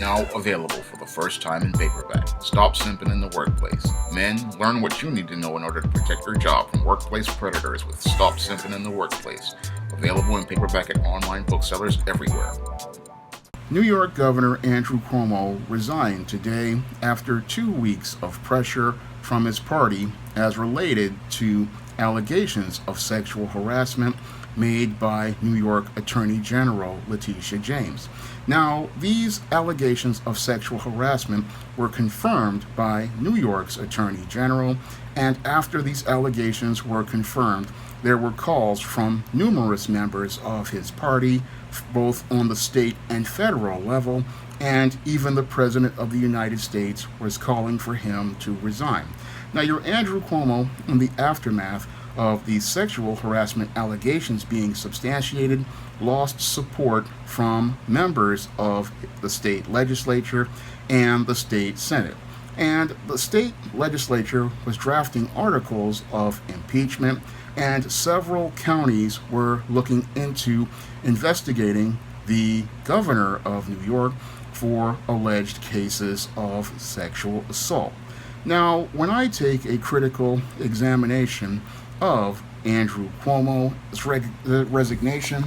Now available for the first time in paperback. Stop Simping in the Workplace. Men, learn what you need to know in order to protect your job from workplace predators with Stop Simping in the Workplace. Available in paperback at online booksellers everywhere. New York Governor Andrew Cuomo resigned today after 2 weeks of pressure from his party as related to allegations of sexual harassment made by New York Attorney General Letitia James. Now, these allegations of sexual harassment were confirmed by New York's Attorney General, and after these allegations were confirmed, there were calls from numerous members of his party, both on the state and federal level, and even the President of the United States was calling for him to resign. Now, your Andrew Cuomo, in the aftermath of the sexual harassment allegations being substantiated, lost support from members of the state legislature and the state senate. And the state legislature was drafting articles of impeachment, and several counties were looking into investigating the governor of New York for alleged cases of sexual assault. Now, when I take a critical examination of Andrew Cuomo's resignation,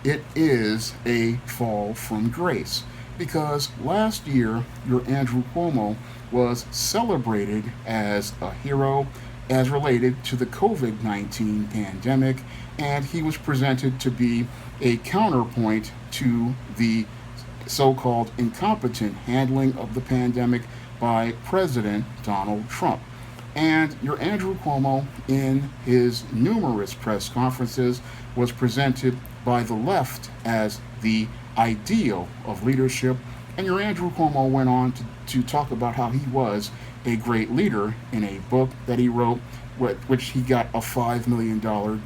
it is a fall from grace, because last year your Andrew Cuomo was celebrated as a hero as related to the COVID-19 pandemic, and he was presented to be a counterpoint to the so-called incompetent handling of the pandemic by President Donald Trump. And your Andrew Cuomo, in his numerous press conferences, was presented by the left as the ideal of leadership. And your Andrew Cuomo went on to talk about how he was a great leader in a book that he wrote, which he got a $5 million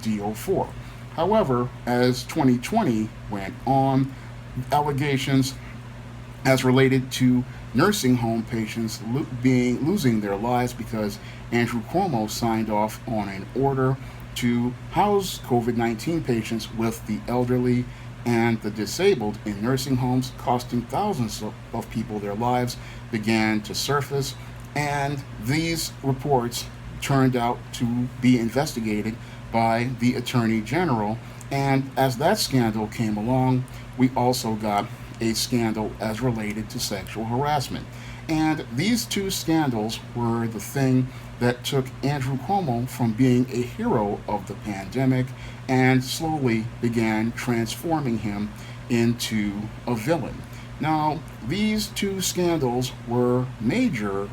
deal for. However, as 2020 went on, allegations as related to nursing home patients losing their lives because Andrew Cuomo signed off on an order to house COVID-19 patients with the elderly and the disabled in nursing homes, costing thousands of people their lives, began to surface. And these reports turned out to be investigated by the Attorney General. And as that scandal came along, we also got a scandal as related to sexual harassment. And these two scandals were the thing that took Andrew Cuomo from being a hero of the pandemic and slowly began transforming him into a villain. Now, these two scandals were major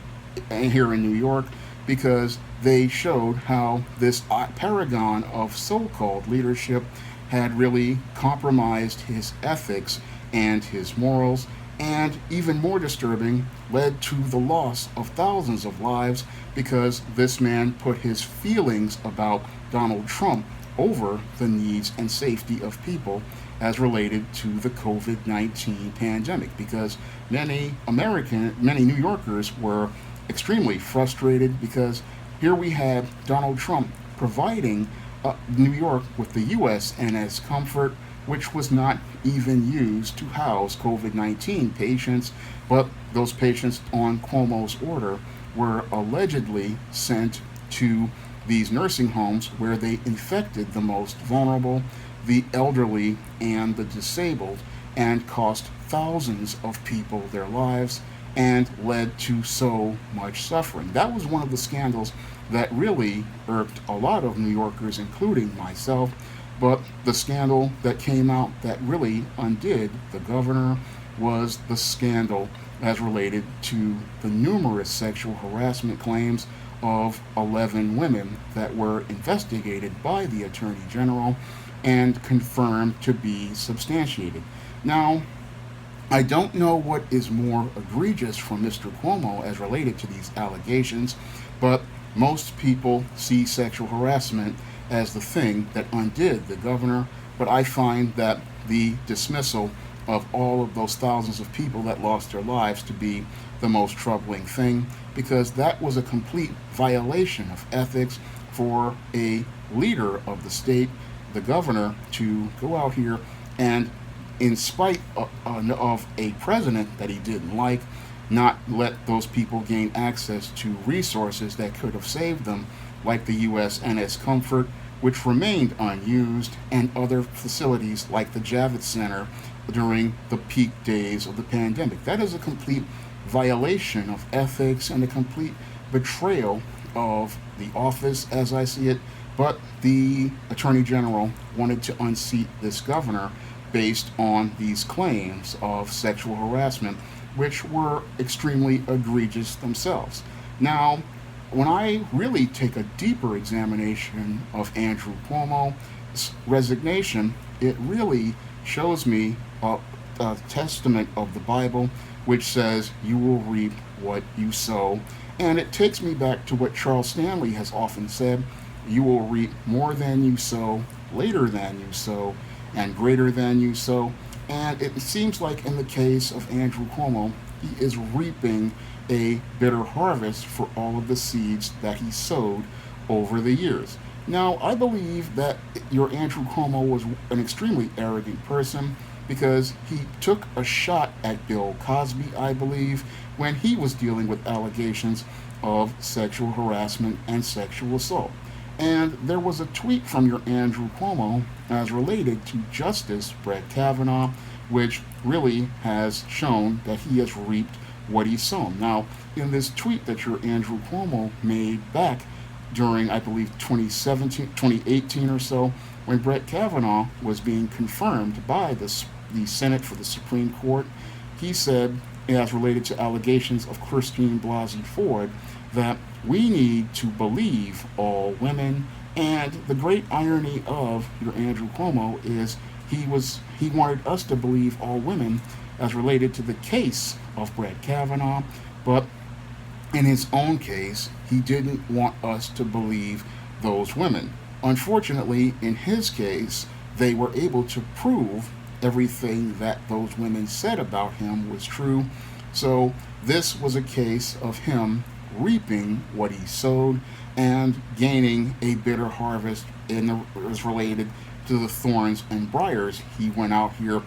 here in New York because they showed how this paragon of so-called leadership had really compromised his ethics and his morals, and even more disturbing, led to the loss of thousands of lives because this man put his feelings about Donald Trump over the needs and safety of people as related to the COVID-19 pandemic, because many New Yorkers were extremely frustrated because here we had Donald Trump providing New York with the USNS Comfort, which was not even used to house COVID-19 patients, but those patients on Cuomo's order were allegedly sent to these nursing homes where they infected the most vulnerable, the elderly, and the disabled, and cost thousands of people their lives and led to so much suffering. That was one of the scandals that really irked a lot of New Yorkers, including myself. But the scandal that came out that really undid the governor was the scandal as related to the numerous sexual harassment claims of 11 women that were investigated by the Attorney General and confirmed to be substantiated. Now, I don't know what is more egregious from Mr. Cuomo as related to these allegations, but most people see sexual harassment as the thing that undid the governor, but I find that the dismissal of all of those thousands of people that lost their lives to be the most troubling thing, because that was a complete violation of ethics for a leader of the state, the governor, to go out here and in spite of a president that he didn't like, not let those people gain access to resources that could have saved them, like the USNS Comfort, which remained unused, and other facilities like the Javits Center during the peak days of the pandemic. That is a complete violation of ethics and a complete betrayal of the office as I see it. But the Attorney General wanted to unseat this governor based on these claims of sexual harassment, which were extremely egregious themselves. Now, when I really take a deeper examination of Andrew Cuomo's resignation, it really shows me a testament of the Bible, which says, "You will reap what you sow." And it takes me back to what Charles Stanley has often said: "You will reap more than you sow, later than you sow, and greater than you sow." And it seems like in the case of Andrew Cuomo, he is reaping a bitter harvest for all of the seeds that he sowed over the years. Now, I believe that your Andrew Cuomo was an extremely arrogant person because he took a shot at Bill Cosby, I believe, when he was dealing with allegations of sexual harassment and sexual assault. And there was a tweet from your Andrew Cuomo as related to Justice Brett Kavanaugh, which really has shown that he has reaped what he's sown. Now, in this tweet that your Andrew Cuomo made back during, I believe, 2017, 2018 or so, when Brett Kavanaugh was being confirmed by the Senate for the Supreme Court, he said, as related to allegations of Christine Blasey Ford, that we need to believe all women. And the great irony of your Andrew Cuomo is he wanted us to believe all women as related to the case of Brett Kavanaugh, but in his own case, he didn't want us to believe those women. Unfortunately, in his case, they were able to prove everything that those women said about him was true. So this was a case of him reaping what he sowed and gaining a bitter harvest was related to the thorns and briars he went out here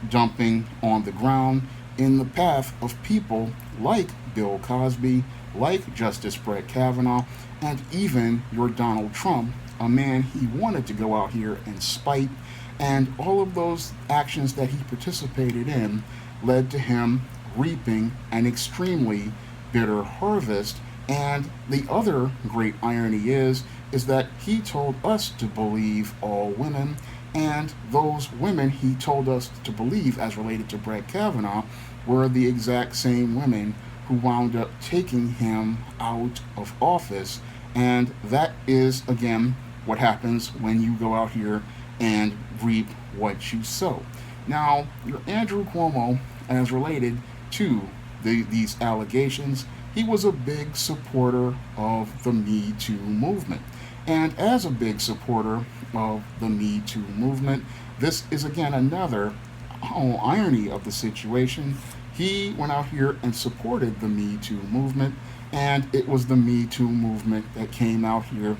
dumping on the ground in the path of people like Bill Cosby, like Justice Brett Kavanaugh, and even your Donald Trump, a man he wanted to go out here and spite. And all of those actions that he participated in led to him reaping an extremely bitter harvest. And the other great irony is that he told us to believe all women, and those women he told us to believe as related to Brett Kavanaugh were the exact same women who wound up taking him out of office. And that is, again, what happens when you go out here and reap what you sow. Now, your Andrew Cuomo, as related to these allegations, he was a big supporter of the Me Too movement. And as a big supporter of the Me Too movement, this is again another irony of the situation. He went out here and supported the Me Too movement, and it was the Me Too movement that came out here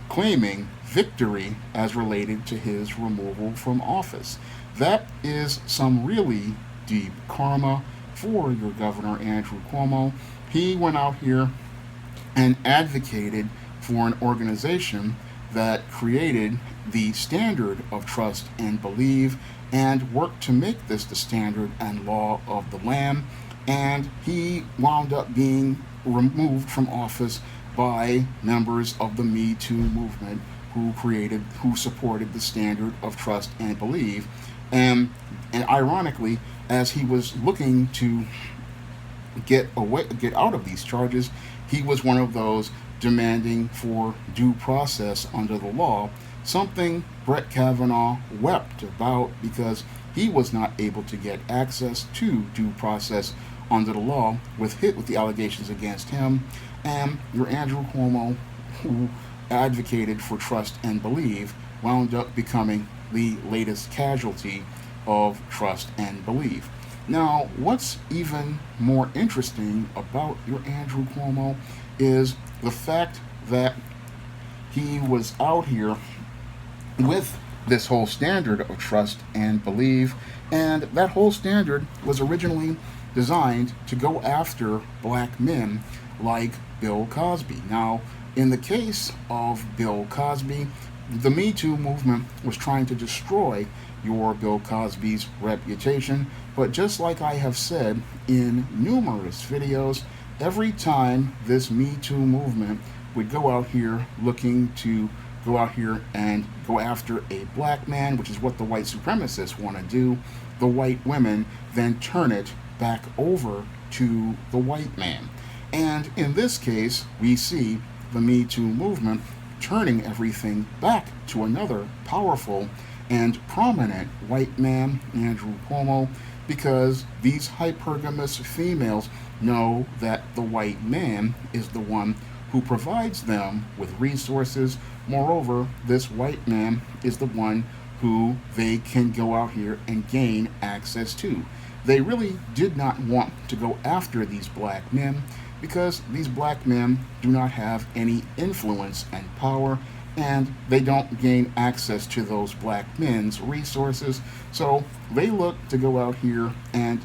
claiming victory as related to his removal from office. That is some really deep karma for your Governor Andrew Cuomo. He went out here and advocated for an organization that created the standard of trust and believe and worked to make this the standard and law of the land. And he wound up being removed from office by members of the Me Too movement who supported the standard of trust and believe. And ironically, as he was looking to get out of these charges, he was one of those demanding for due process under the law, something Brett Kavanaugh wept about because he was not able to get access to due process under the law with the allegations against him. And your Andrew Cuomo, who advocated for trust and believe, wound up becoming the latest casualty of trust and believe. Now, what's even more interesting about your Andrew Cuomo is the fact that he was out here with this whole standard of trust and believe. And that whole standard was originally designed to go after black men like Bill Cosby. Now, in the case of Bill Cosby, the Me Too movement was trying to destroy your Bill Cosby's reputation. But just like I have said in numerous videos, every time this Me Too movement would go out here looking to go out here and go after a black man, which is what the white supremacists want to do, the white women then turn it back over to the white man. And in this case, we see the Me Too movement turning everything back to another powerful and prominent white man, Andrew Cuomo, because these hypergamous females know that the white man is the one who provides them with resources. Moreover, this white man is the one who they can go out here and gain access to. They really did not want to go after these black men because these black men do not have any influence and power, and they don't gain access to those black men's resources. So they look to go out here and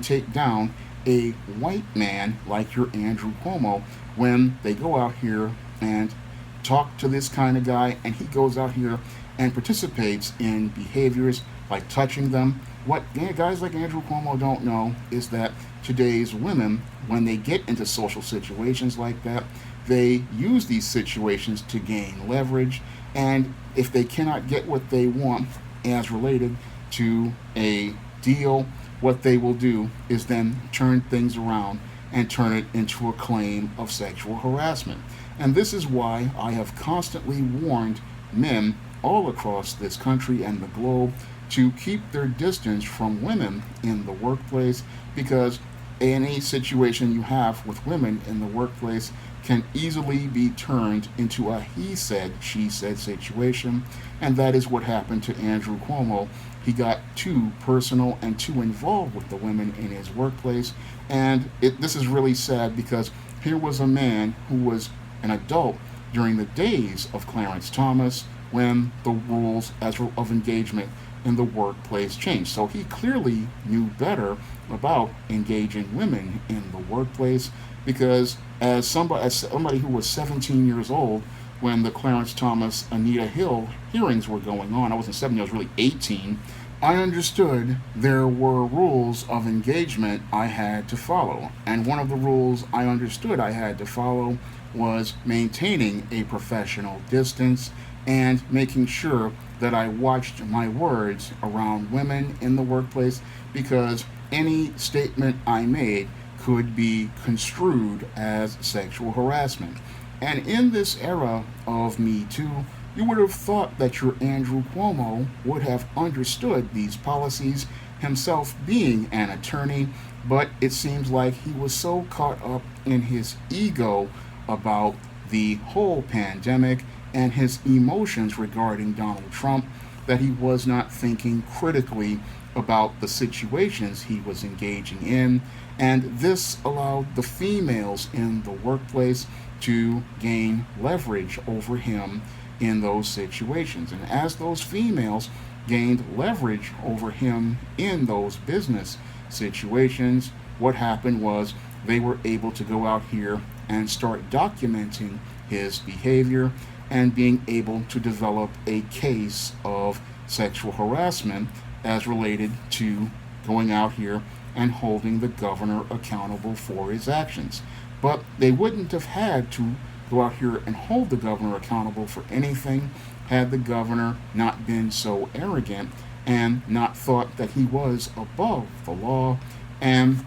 take down a white man like your Andrew Cuomo when they go out here and talk to this kind of guy and he goes out here and participates in behaviors like touching them. What guys like Andrew Cuomo don't know is that today's women, when they get into social situations like that, they use these situations to gain leverage, and if they cannot get what they want as related to a deal, what they will do is then turn things around and turn it into a claim of sexual harassment. And this is why I have constantly warned men all across this country and the globe to keep their distance from women in the workplace, because any situation you have with women in the workplace can easily be turned into a he said, she said situation. And that is what happened to Andrew Cuomo. He got too personal and too involved with the women in his workplace. And this is really sad because here was a man who was an adult during the days of Clarence Thomas when the rules of engagement in the workplace changed. So he clearly knew better about engaging women in the workplace, because as somebody who was 17 years old when the Clarence Thomas, Anita Hill hearings were going on, I wasn't 17, I was really 18, I understood there were rules of engagement I had to follow. And one of the rules I understood I had to follow was maintaining a professional distance and making sure that I watched my words around women in the workplace, because any statement I made could be construed as sexual harassment. And in this era of Me Too, you would have thought that your Andrew Cuomo would have understood these policies, himself being an attorney, but it seems like he was so caught up in his ego about the whole pandemic and his emotions regarding Donald Trump that he was not thinking critically about the situations he was engaging in. And this allowed the females in the workplace to gain leverage over him in those situations. And as those females gained leverage over him in those business situations, what happened was they were able to go out here and start documenting his behavior and being able to develop a case of sexual harassment as related to going out here and holding the governor accountable for his actions. But they wouldn't have had to go out here and hold the governor accountable for anything had the governor not been so arrogant and not thought that he was above the law and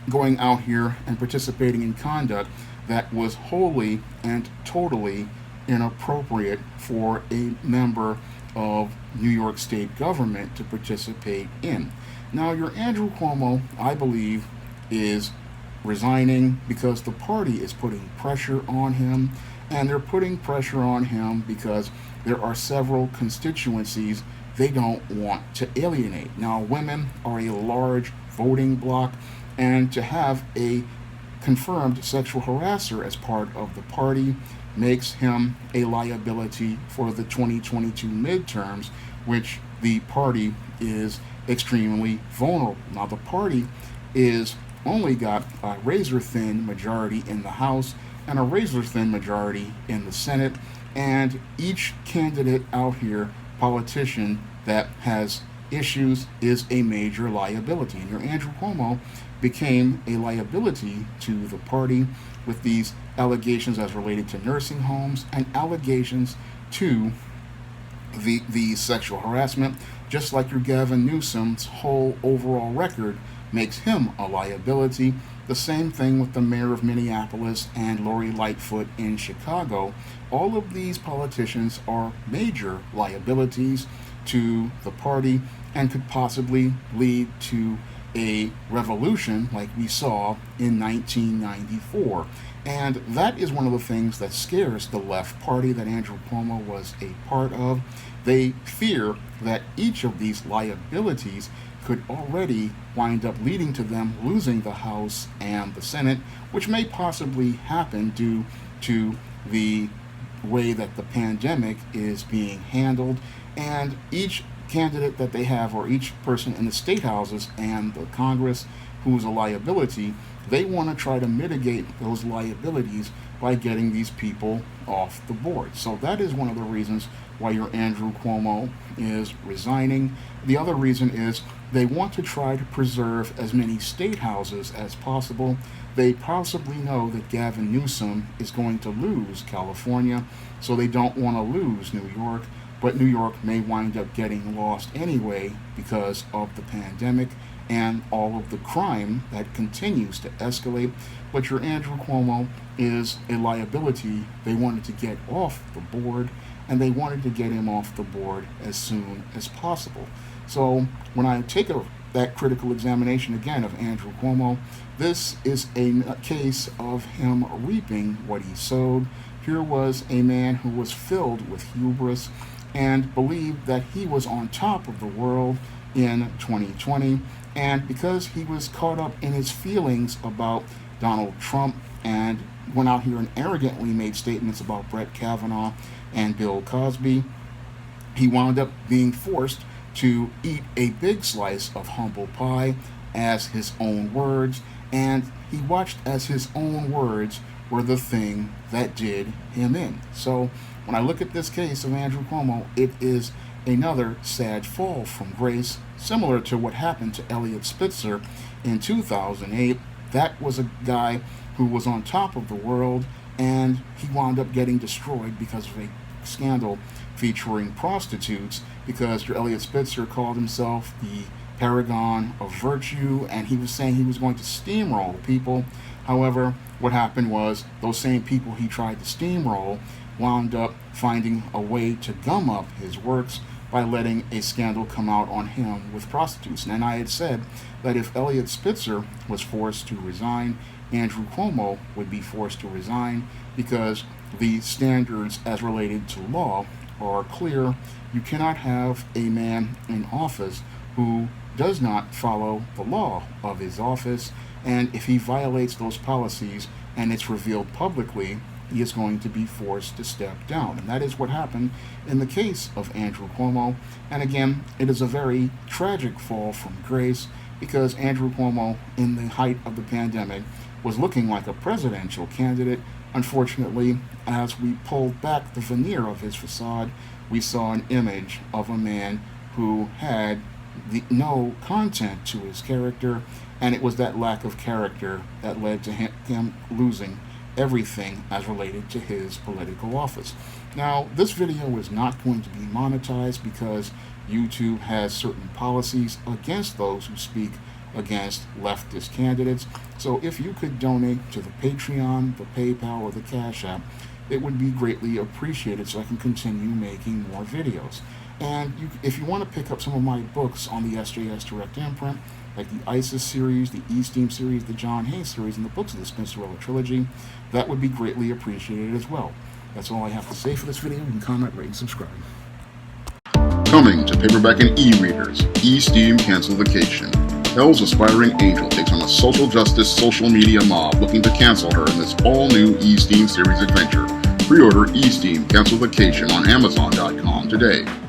going out here and participating in conduct that was wholly and totally inappropriate for a member of New York State government to participate in. Now, your Andrew Cuomo, I believe, is resigning because the party is putting pressure on him, and they're putting pressure on him because there are several constituencies they don't want to alienate. Now, women are a large voting bloc, and to have a confirmed sexual harasser as part of the party makes him a liability for the 2022 midterms, which the party is extremely vulnerable. Now, the party is only got a razor thin majority in the House and a razor thin majority in the Senate, and each candidate out here, politician that has issues, is a major liability. And your Andrew Cuomo became a liability to the party with these allegations as related to nursing homes and allegations to the sexual harassment, just like your Gavin Newsom's whole overall record makes him a liability. The same thing with the mayor of Minneapolis and Lori Lightfoot in Chicago. All of these politicians are major liabilities to the party and could possibly lead to a revolution like we saw in 1994. And that is one of the things that scares the left party that Andrew Cuomo was a part of. They fear that each of these liabilities could already wind up leading to them losing the House and the Senate, which may possibly happen due to the way that the pandemic is being handled. And each candidate that they have, or each person in the state houses and the Congress who's a liability, they want to try to mitigate those liabilities by getting these people off the board. So that is one of the reasons why your Andrew Cuomo is resigning. The other reason is they want to try to preserve as many state houses as possible. They possibly know that Gavin Newsom is going to lose California, so they don't want to lose New York. But New York may wind up getting lost anyway because of the pandemic and all of the crime that continues to escalate. But your Andrew Cuomo is a liability. They wanted to get off the board, and they wanted to get him off the board as soon as possible. So when I take that critical examination again of Andrew Cuomo, this is a case of him reaping what he sowed. Here was a man who was filled with hubris and believed that he was on top of the world in 2020. And because he was caught up in his feelings about Donald Trump and went out here and arrogantly made statements about Brett Kavanaugh and Bill Cosby, he wound up being forced to eat a big slice of humble pie as his own words, and he watched as his own words were the thing that did him in. So when I look at this case of Andrew Cuomo, it is another sad fall from grace, similar to what happened to Eliot Spitzer in 2008. That was a guy who was on top of the world, and he wound up getting destroyed because of a scandal featuring prostitutes, because your Eliot Spitzer called himself the paragon of virtue, and he was saying he was going to steamroll people. However, what happened was those same people he tried to steamroll wound up finding a way to gum up his works by letting a scandal come out on him with prostitutes. And I had said that if Eliot Spitzer was forced to resign, Andrew Cuomo would be forced to resign, because the standards as related to law are clear. You cannot have a man in office who does not follow the law of his office, and if he violates those policies and it's revealed publicly, he is going to be forced to step down. And that is what happened in the case of Andrew Cuomo. And again, it is a very tragic fall from grace, because Andrew Cuomo, in the height of the pandemic, was looking like a presidential candidate. Unfortunately, as we pulled back the veneer of his facade, we saw an image of a man who had no content to his character, and it was that lack of character that led to him losing everything as related to his political office. Now, this video is not going to be monetized because YouTube has certain policies against those who speak against leftist candidates. So if you could donate to the Patreon, the PayPal, or the Cash App, it would be greatly appreciated so I can continue making more videos. And if you want to pick up some of my books on the SJS Direct Imprint, like the ISIS series, the E-Steam series, the John Hayes series, and the books of the Spencerella trilogy, that would be greatly appreciated as well. That's all I have to say for this video. You can comment, rate, and subscribe. Coming to paperback and e-readers, E-Steam Cancel Vacation. Hell's aspiring angel takes on a social justice social media mob looking to cancel her in this all-new E-Steam series adventure, Pre-order E-Steam Cancel Vacation on Amazon.com today.